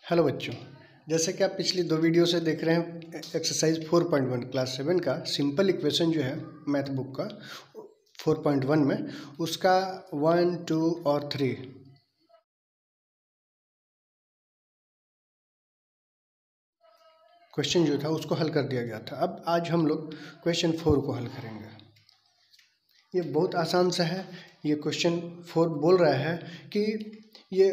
Hello बच्चों, जैसे कि आप पिछली दो वीडियो से देख रहे हैं एक्सरसाइज 4.1 क्लास 7 का सिंपल इक्वेशन जो है मैथ बुक का 4.1 में उसका 1, 2 और 3 क्वेश्चन जो था उसको हल कर दिया गया था। अब आज हम लोग क्वेश्चन 4 को हल करेंगे। ये बहुत आसान सा है। ये क्वेश्चन 4 बोल रहा है कि ये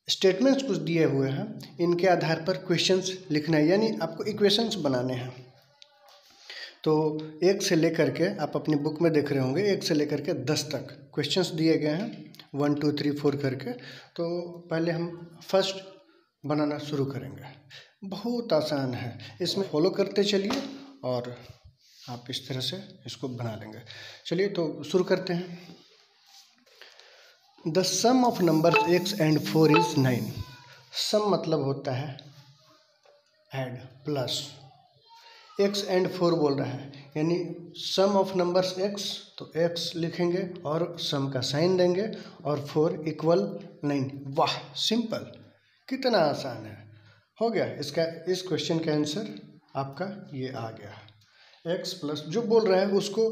स्टेटमेंट्स कुछ दिए हुए हैं, इनके आधार पर क्वेश्चंस लिखना है, यानी आपको इक्वेशंस बनाने हैं। तो 1 से लेकर के आप अपनी बुक में देख रहे होंगे 1 से लेकर के 10 तक क्वेश्चंस दिए गए हैं 1, 2, 3, 4 करके। तो पहले हम फर्स्ट बनाना शुरू करेंगे। बहुत आसान है, इसमें फॉलो करते चलिए और आप इस तरह से इसको बना लेंगे। चलिए तो शुरू करते हैं। The sum of number x and 4 is 9। Sum मतलब होता है ऐड प्लस, x and 4 बोल रहा है, यानी सम ऑफ नंबर्स x तो x लिखेंगे और सम का साइन देंगे और 4 इक्वल 9। वाह, सिंपल, कितना आसान है। हो गया, इसका इस क्वेश्चन का आंसर आपका ये आ गया। x प्लस जो बोल रहा है उसको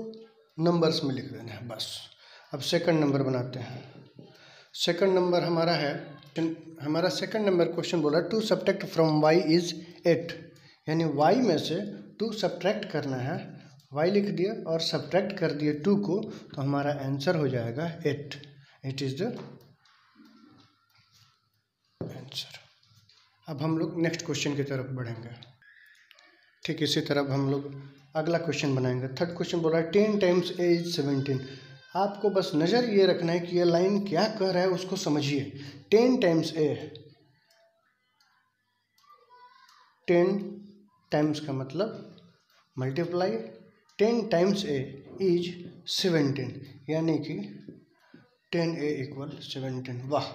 नंबर्स में लिख देना है बस। अब सेकंड नंबर बनाते हैं। सेकंड नंबर हमारा है, हमारा सेकंड नंबर क्वेश्चन बोल रहा है 2 सब्ट्रैक्ट फ्रॉम y इज 8, यानी y में से 2 सब्ट्रैक्ट करना है। y लिख दिया और सब्ट्रैक्ट कर दिए 2 को, तो हमारा आंसर हो जाएगा 8। It is the answer. अब हम लोग नेक्स्ट क्वेश्चन की तरफ बढ़ेंगे। ठीक इसी तरह हम लोग अगला क्वेश्चन बनाएंगे। थर्ड क्वेश्चन बोल रहा है 10 टाइम्स a इज 17। आपको बस नज़र ये रखना है कि ये लाइन क्या कह रहा है उसको समझिए। 10 टाइम्स a, 10 टाइम्स का मतलब मल्टीप्लाई, 10 टाइम्स a इज 17, यानी कि 10a इक्वल 17। वाह,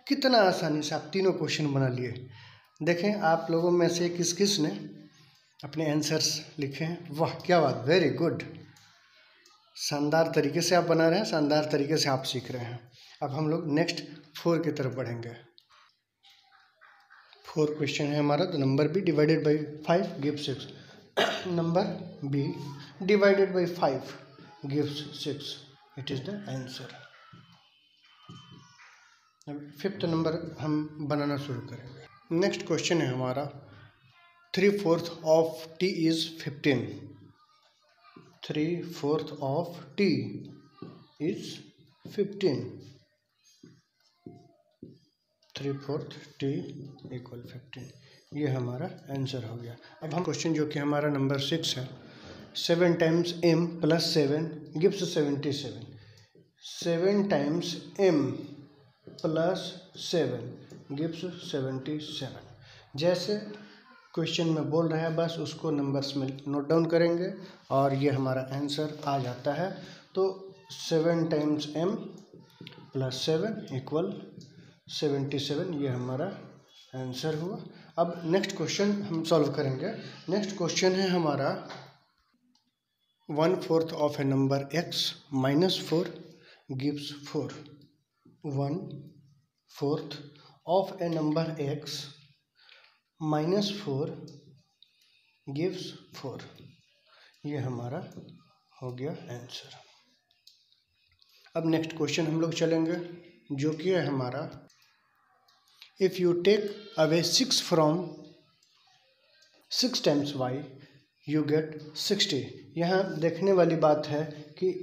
कितना आसानी से आप तीनों क्वेश्चन बना लिए। देखें आप लोगों में से किस किस ने अपने आंसर्स लिखे हैं। वाह क्या बात, वेरी गुड, शानदार तरीके से आप बना रहे हैं, शानदार तरीके से आप सीख रहे हैं। अब हम लोग नेक्स्ट 4 की तरफ बढ़ेंगे। 4 क्वेश्चन है हमारा, the number B divided by 5 gives 6। Number B divided by 5 gives 6, it is the answer. अब 5th नंबर हम बनाना शुरू करेंगे। नेक्स्ट क्वेश्चन है हमारा 3/4 of t is 15। 3/4 of t is 15। 3/4 t equal 15, ये हमारा आंसर हो गया। अब हम क्वेश्चन जो कि हमारा नंबर 6 है, 7 times m plus 7 gives 77। 7 times m plus 7 gives 77। जैसे क्वेश्चन में बोल रहा है बस उसको नंबर्स में नोट डाउन करेंगे और ये हमारा आंसर आ जाता है। तो 7 टाइम्स m प्लस 7 इक्वल 77, ये हमारा आंसर हुआ। अब नेक्स्ट क्वेश्चन हम सॉल्व करेंगे। नेक्स्ट क्वेश्चन है हमारा 1/4 of A number x minus 4 gives 4। 1/4 of A number x minus 4 gives 4, ये हमारा हो गया आंसर। अब नेक्स्ट क्वेश्चन हम लोग चलेंगे जो कि है हमारा if you take away 6 from 6 times y you get 60। यहाँ देखने वाली बात है कि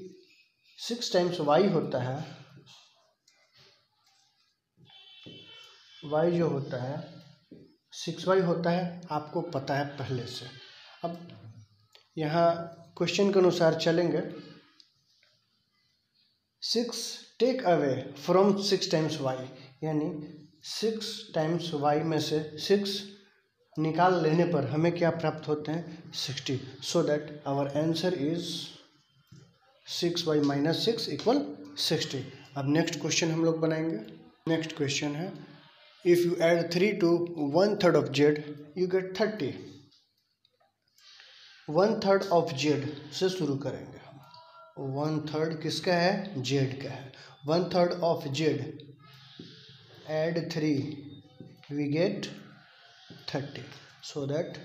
6 टाइम्स y होता है, y जो होता है 6y होता है, आपको पता है पहले से। अब यहाँ क्वेश्चन के अनुसार चलेंगे। 6 take away from 6 times y, यानी 6 टाइम्स y में से 6 निकाल लेने पर हमें क्या प्राप्त होते हैं 60। So that our answer is 6y minus 6 equal 60। अब नेक्स्ट क्वेश्चन हम लोग बनाएंगे। नेक्स्ट क्वेश्चन है if you add 3 to 1/3 of z you get 30। 1/3 of z से शुरू करेंगे। 1/3 किसका है, z का है। 1/3 of z add 3 we get 30. So that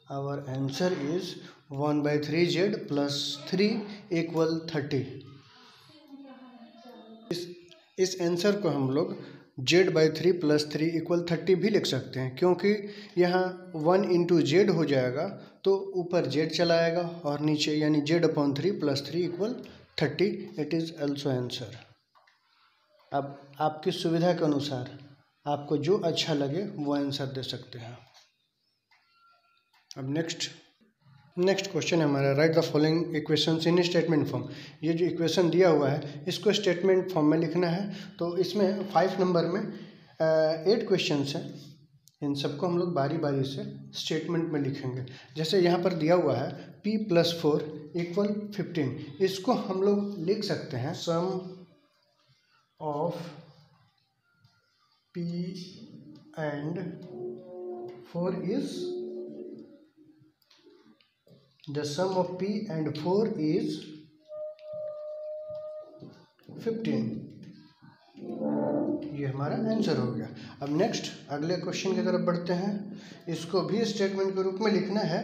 our answer is 1/3z plus 3 equal 30. इस आंसर को हम लोग z/3 plus 3 equal 30 भी लिख सकते हैं, क्योंकि यहाँ 1 into z हो जाएगा तो ऊपर z चला आएगा और नीचे यानी z/3 plus 3 equal 30. It is also answer. अब आपकी सुविधा के अनुसार आपको जो अच्छा लगे वो आंसर दे सकते हैं. अब नेक्स्ट क्वेश्चन है हमारा, right the following equations in statement form. ये जो इक्वेशन दिया हुआ है इसको स्टेटमेंट फॉर्म में लिखना है. तो इसमें 5 नंबर में 8 क्वेश्चंस हैं. इन सबको हम लोग बारी बारी से स्टेटमेंट में लिखेंगे. जैसे यहाँ पर दिया हुआ है p+4 = 15. इसको हम लोग लिख सकते हैं सम of p and 4 is the sum of p and 4 is 15. ये हमारा आंसर हो गया. अब नेक्स्ट अगले क्वेश्चन की तरफ बढ़ते हैं. इसको भी स्टेटमेंट के रूप में लिखना है.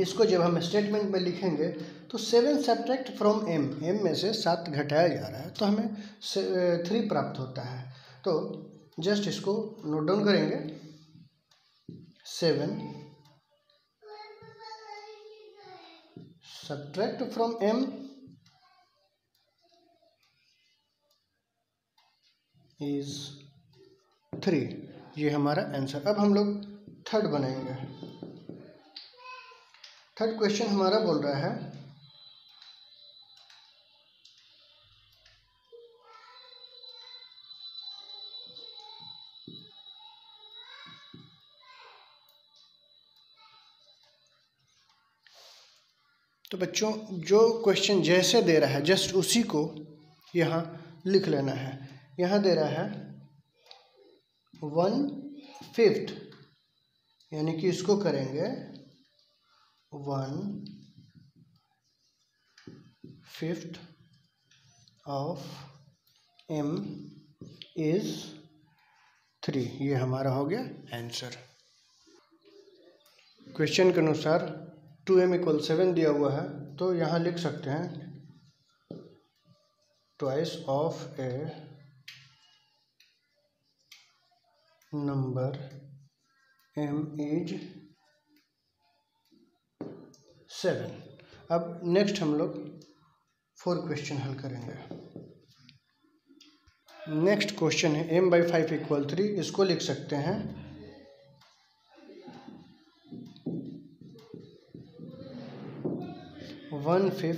इसको जब हम स्टेटमेंट में लिखेंगे तो 7 सब्ट्रैक्ट फ्रॉम m में से 7 घटाया जा रहा है तो हमें 3 प्राप्त होता है. तो जस्ट इसको नोट डाउन करेंगे. 7 सब्ट्रैक्ट फ्रॉम m इज 3. ये हमारा आंसर. अब हम लोग थर्ड बनाएंगे. थर्ड क्वेश्चन हमारा बोल रहा है तो बच्चों जो क्वेश्चन जैसे दे रहा है जस्ट उसी को यहाँ लिख लेना है. यहाँ दे रहा है 1/5 यानी कि इसको करेंगे 1/5 ऑफ m इज 3. ये हमारा हो गया आंसर. क्वेश्चन के अनुसार 2m = 7 दिया हुआ है तो यहाँ लिख सकते हैं twice of A number m is 7. अब नेक्स्ट हम लोग 4 क्वेश्चन हल करेंगे. नेक्स्ट क्वेश्चन है m/5 = 3. इसको लिख सकते हैं 1/5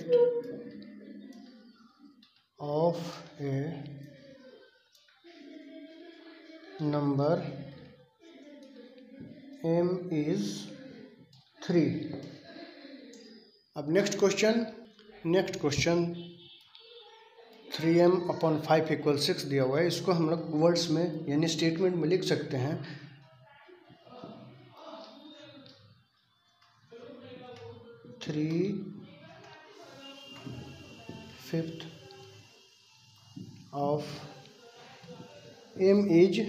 of a number m is 3. अब नेक्स्ट क्वेश्चन 3m/5 = 6 दिया हुआ है. इसको हम लोग वर्ड्स में यानी स्टेटमेंट में लिख सकते हैं 3/5 of m is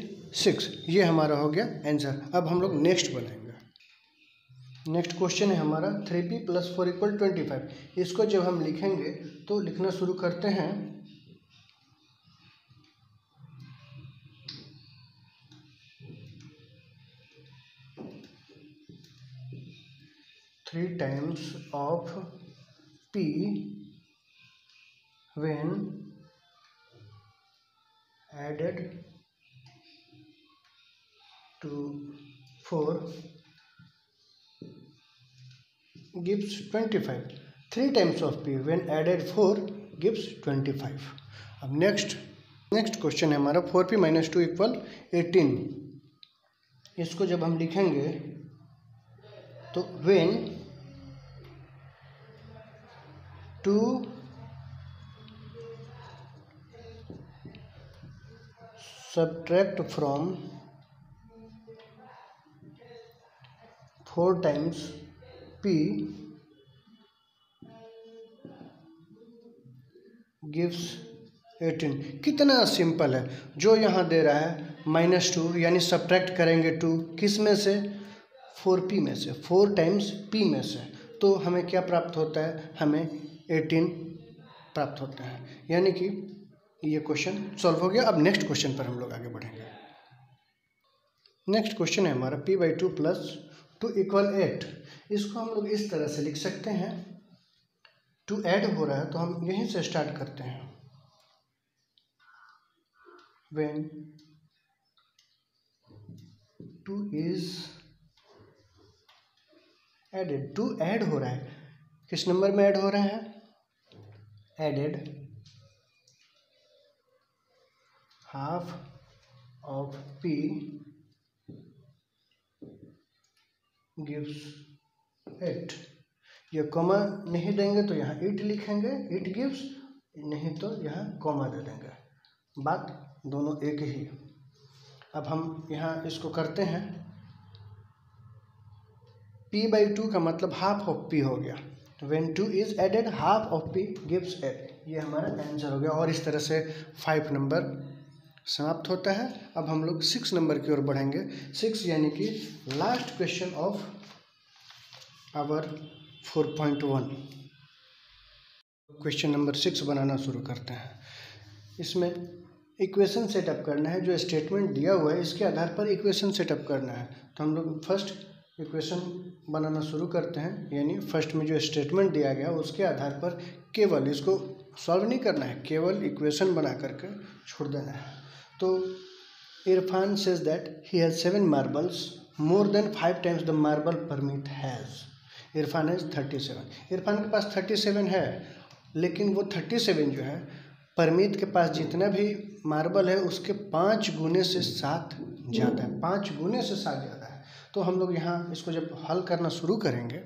6. ये हमारा हो गया आंसर. अब हम लोग नेक्स्ट बनाएंगे. नेक्स्ट क्वेश्चन है हमारा 3p + 4 = 25. इसको जब हम लिखेंगे तो लिखना शुरू करते हैं 3 times of p when added to 4 gives 25. 3 times of p when added 4 gives 25. अब नेक्स्ट क्वेश्चन है हमारा 4p - 2 = 18. इसको जब हम लिखेंगे तो when 2 subtract from 4 times p gives 18। कितना सिंपल है, जो यहाँ दे रहा है -2 यानी सब्ट्रैक्ट करेंगे 2 किस में से, 4p में से, 4 टाइम्स p में से, तो हमें क्या प्राप्त होता है, हमें 18 प्राप्त होता है। यानी कि ये क्वेश्चन सॉल्व हो गया। अब नेक्स्ट क्वेश्चन पर हम लोग आगे बढ़ेंगे। नेक्स्ट क्वेश्चन है हमारा p/2 + 2 = 8। इसको हम लोग इस तरह से लिख सकते हैं, 2 ऐड हो रहा है तो हम यहीं से स्टार्ट करते हैं। when 2 is added, 2 ऐड हो रहा है, किस नंबर में ऐड हो रहा है, added half of p gives 8। ये कॉमा नहीं देंगे तो यहाँ 8 लिखेंगे, 8 gives, नहीं तो यहाँ कॉमा दे देंगे, बात दोनों एक ही। अब हम यहाँ इसको करते हैं, p/2 का मतलब हाफ ऑफ p हो गया, when 2 is added half of p gives 8, ये हमारा आंसर हो गया। और इस तरह से 5 नंबर समाप्त होता है। अब हम लोग 6 नंबर की ओर बढ़ेंगे। 6 यानी कि last question of our 4.1। Question number 6 बनाना शुरू करते हैं। इसमें इक्वेशन सेटअप करना है, जो स्टेटमेंट दिया हुआ है इसके आधार पर इक्वेशन सेटअप करना है। तो हम लोग फर्स्ट इक्वेशन बनाना शुरू करते हैं, यानी फर्स्ट में जो स्टेटमेंट दिया गया उसके आधार पर केवल इसको सॉल्व नहीं करना है, केवल इक्वेशन बना करके छोड़ देना है। तो Irfan says that he has 7 marbles more than 5 times the marble Parmit has. Irfan has 37। Irfan के पास 37 है, लेकिन वो 37 जो है परमीत के पास जितना भी मार्बल है उसके 5 गुने से 7 ज़्यादा है, 5 गुने से 7 ज़्यादा है। तो हम लोग यहाँ इसको जब हल करना शुरू करेंगे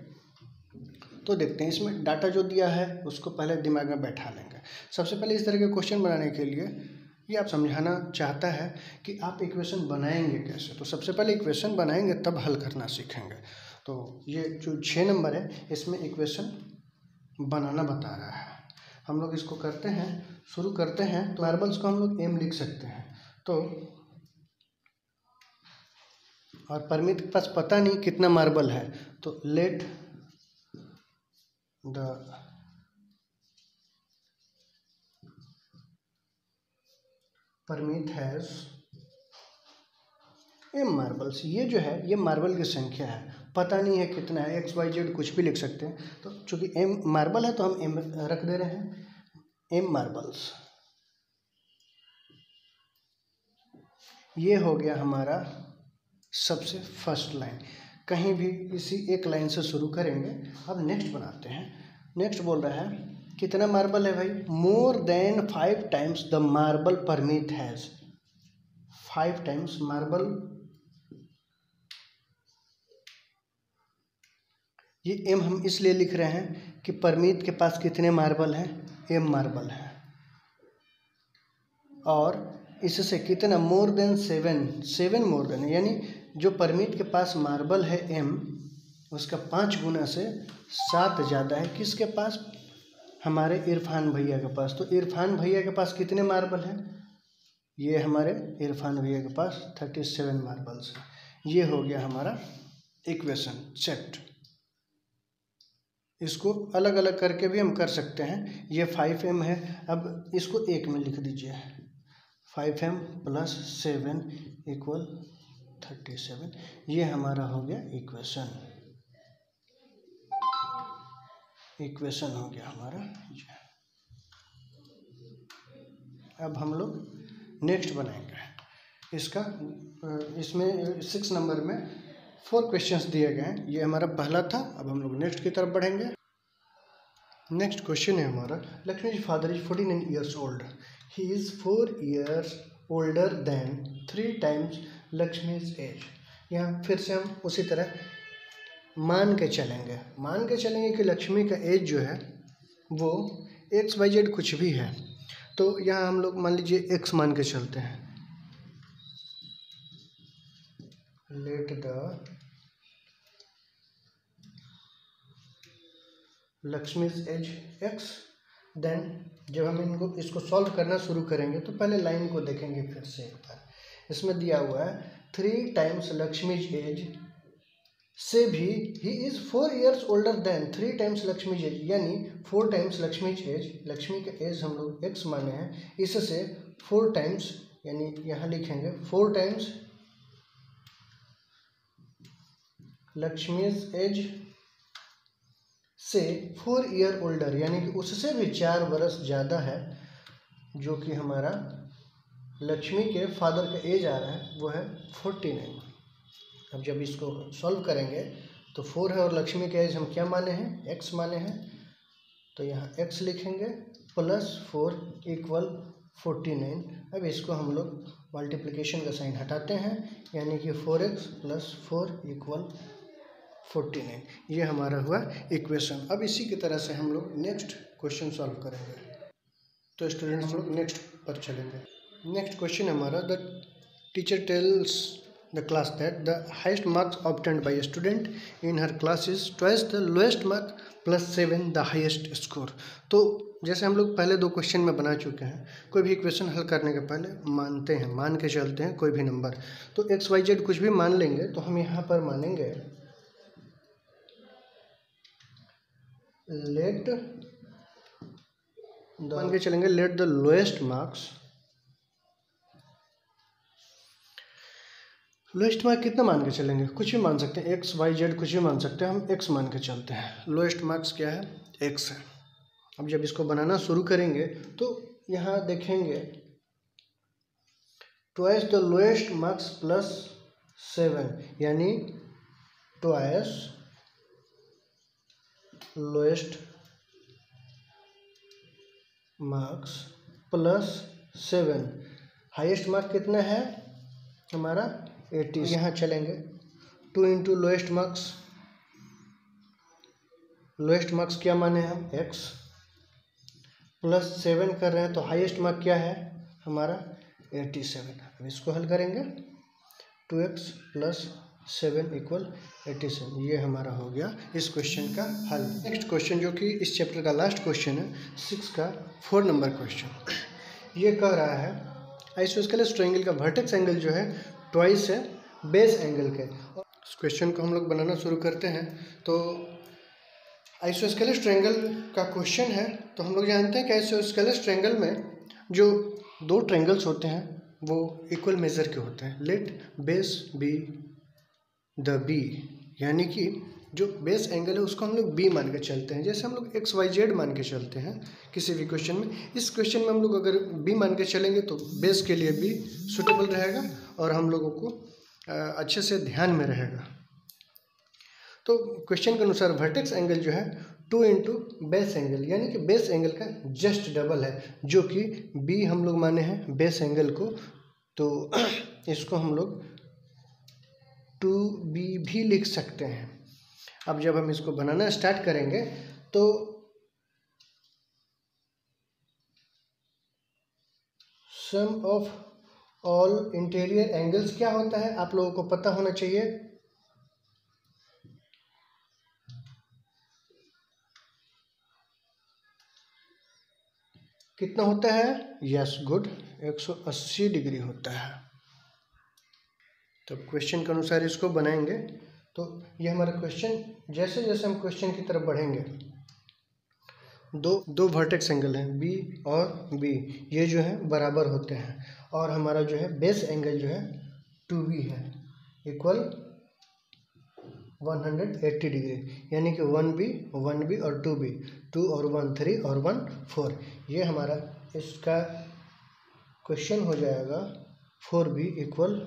तो देखते हैं, इसमें डाटा जो दिया है उसको पहले दिमाग में बैठा लेंगे। सबसे पहले इस तरह के क्वेश्चन बनाने के लिए ये आप समझाना चाहता है कि आप इक्वेशन बनाएंगे कैसे। तो सबसे पहले इक्वेशन बनाएंगे तब हल करना सीखेंगे। तो ये जो 6 नंबर है इसमें इक्वेशन बनाना बता रहा है। हम लोग इसको करते हैं, शुरू करते हैं। तो मार्बल्स को हम लोग m लिख सकते हैं। तो और परमित के पास पता नहीं कितना मार्बल है, तो let the Parmit has m marbles. ये जो है ये मार्बल की संख्या है, पता नहीं है कितना है, XYZ कुछ भी लिख सकते हैं। तो चूंकि m मार्बल है तो हम m रख दे रहे हैं, m मार्बल्स। ये हो गया हमारा सबसे फर्स्ट लाइन। कहीं भी इसी एक लाइन से शुरू करेंगे। अब नेक्स्ट बनाते हैं। नेक्स्ट बोल रहा है कितना मार्बल है भाई, more than 5 times the marble Parmit has. 5 times marble, ये m हम इसलिए लिख रहे हैं कि परमित के पास कितने मार्बल हैं, m मार्बल है। और इससे कितना, मोर देन 7 मोर देन, यानी जो परमित के पास मार्बल है m उसका 5 गुना से 7 ज़्यादा है किसके पास, हमारे इरफान भैया के पास। तो इरफान भैया के पास कितने मार्बल हैं, ये हमारे इरफान भैया के पास 37 मार्बल्स हैं। ये हो गया हमारा इक्वेशन सेट। इसको अलग अलग करके भी हम कर सकते हैं। ये 5m है, अब इसको एक में लिख दीजिए, 5m + 7 = 37। ये हमारा हो गया इक्वेशन हो गया हमारा ये। अब हम लोग नेक्स्ट बनाएंगे इसका। इसमें 6 नंबर में 4 क्वेश्चंस दिए गए हैं। ये हमारा पहला था। अब हम लोग नेक्स्ट की तरफ बढ़ेंगे। नेक्स्ट क्वेश्चन है हमारा, Lakshmi ji father is 49 years old. He is 4 years older than 3 times Lakshmi's age. यहाँ फिर से हम उसी तरह मान के चलेंगे कि लक्ष्मी का एज जो है वो XYZ कुछ भी है। तो यहाँ हम लोग मान लीजिए x मान के चलते हैं। Let the Lakshmi's age x then जब हम इसको सॉल्व करना शुरू करेंगे तो पहले लाइन को देखेंगे फिर से एक बार। इसमें दिया हुआ है 3 टाइम्स लक्ष्मीज एज से भी he is 4 years older than 3 times Lakshmi's age, यानी 4 टाइम्स लक्ष्मीज एज, लक्ष्मी का एज हम लोग x माने हैं, इससे 4 टाइम्स, यानी यहाँ लिखेंगे 4 टाइम्स लक्ष्मीज एज से 4 year ओल्डर, यानी कि उससे भी 4 वर्ष ज़्यादा है, जो कि हमारा लक्ष्मी के फादर का एज आ रहा है वो है 49। अब जब इसको सॉल्व करेंगे तो 4 है और लक्ष्मी का एज हम क्या माने हैं, x माने हैं, तो यहाँ x लिखेंगे प्लस 4 इक्वल 49। अब इसको हम लोग मल्टीप्लिकेशन का साइन हटाते हैं, यानी कि 4x प्लस 4 इक्वल 49, ये हमारा हुआ इक्वेशन। अब इसी की तरह से हम लोग नेक्स्ट क्वेश्चन सॉल्व करेंगे। तो स्टूडेंट्स हम लोग नेक्स्ट पर चलेंगे। नेक्स्ट क्वेश्चन हमारा, the teacher tells the class that the highest marks obtained by student in her class is twice the lowest mark plus 7 the highest score. तो जैसे हम लोग पहले 2 क्वेश्चन में बना चुके हैं, कोई भी इक्वेशन हल करने के पहले मान के चलते हैं कोई भी नंबर। तो XYZ कुछ भी मान लेंगे, तो हम यहाँ पर मानेंगे मान के चलेंगे let the lowest marks, lowest mark कितना मान के चलेंगे, कुछ भी मान सकते हैं, XYZ कुछ भी मान सकते हैं, हम x मान के चलते हैं। लोएस्ट मार्क्स क्या है, x है। अब जब इसको बनाना शुरू करेंगे तो यहाँ देखेंगे twice the lowest marks plus 7, यानी twice lowest marks plus 7, highest mark कितना है हमारा 80। यहाँ चलेंगे 2 into lowest marks, lowest marks क्या माने हम x, प्लस 7 कर रहे हैं, तो हाईएस्ट मार्क क्या है हमारा 87। अब इसको हल करेंगे 2x प्लस 7 इक्वल 87, ये हमारा हो गया इस क्वेश्चन का हल। नेक्स्ट क्वेश्चन जो कि इस चैप्टर का लास्ट क्वेश्चन है, 6 का 4 नंबर क्वेश्चन। ये कह रहा है आइसोस्केलेस ट्रायंगल का वर्टेक्स एंगल जो है ट्वाइस है बेस एंगल के। इस क्वेश्चन को हम लोग बनाना शुरू करते हैं। तो आइसोस्केलेस ट्रायंगल का क्वेश्चन है, तो हम लोग जानते हैं कि आइसोस्केलेस ट्रायंगल में जो 2 ट्रायंगल्स होते हैं वो इक्वल मेजर के होते हैं। Let base be the B, यानी कि जो बेस एंगल है उसको हम लोग बी मान के चलते हैं, जैसे हम लोग XYZ मान के चलते हैं किसी भी क्वेश्चन में। इस क्वेश्चन में हम लोग अगर बी मान के चलेंगे तो बेस के लिए बी सूटेबल रहेगा और हम लोगों को अच्छे से ध्यान में रहेगा। तो क्वेश्चन के अनुसार वर्टेक्स एंगल जो है 2 इंटू बेस एंगल, यानी कि बेस एंगल का जस्ट डबल है, जो कि बी हम लोग माने हैं बेस एंगल को, तो इसको हम लोग 2b भी लिख सकते हैं। अब जब हम इसको बनाना स्टार्ट करेंगे तो सम ऑफ ऑल इंटीरियर एंगल्स क्या होता है आप लोगों को पता होना चाहिए। कितना होता है, यस गुड, 180 डिग्री होता है। तो क्वेश्चन के अनुसार इसको बनाएंगे। तो ये हमारा क्वेश्चन, जैसे जैसे हम क्वेश्चन की तरफ बढ़ेंगे, दो वर्टेक्स एंगल हैं बी और बी, ये जो है बराबर होते हैं, और हमारा जो है बेस एंगल जो है 2b है इक्वल 180 डिग्री, यानी कि 1b और 2b, 2 और 1 3 और 1 4, ये हमारा इसका क्वेश्चन हो जाएगा 4b इक्वल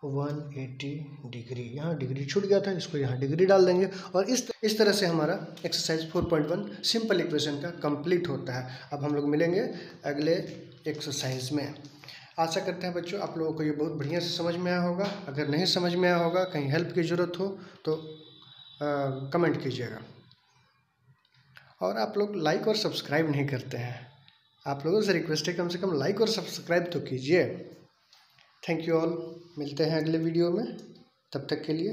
180 डिग्री। यहाँ डिग्री छूट गया था, इसको यहाँ डिग्री डाल देंगे, और इस तरह से हमारा एक्सरसाइज 4.1 सिंपल इक्वेशन का कंप्लीट होता है। अब हम लोग मिलेंगे अगले एक्सरसाइज में। आशा करते हैं बच्चों आप लोगों को ये बहुत बढ़िया से समझ में आया होगा। अगर नहीं समझ में आया होगा, कहीं हेल्प की ज़रूरत हो तो कमेंट कीजिएगा। और आप लोग लाइक और सब्सक्राइब नहीं करते हैं, आप लोगों से रिक्वेस्ट है कम से कम लाइक और सब्सक्राइब तो कीजिए। थैंक यू ऑल, मिलते हैं अगले वीडियो में, तब तक के लिए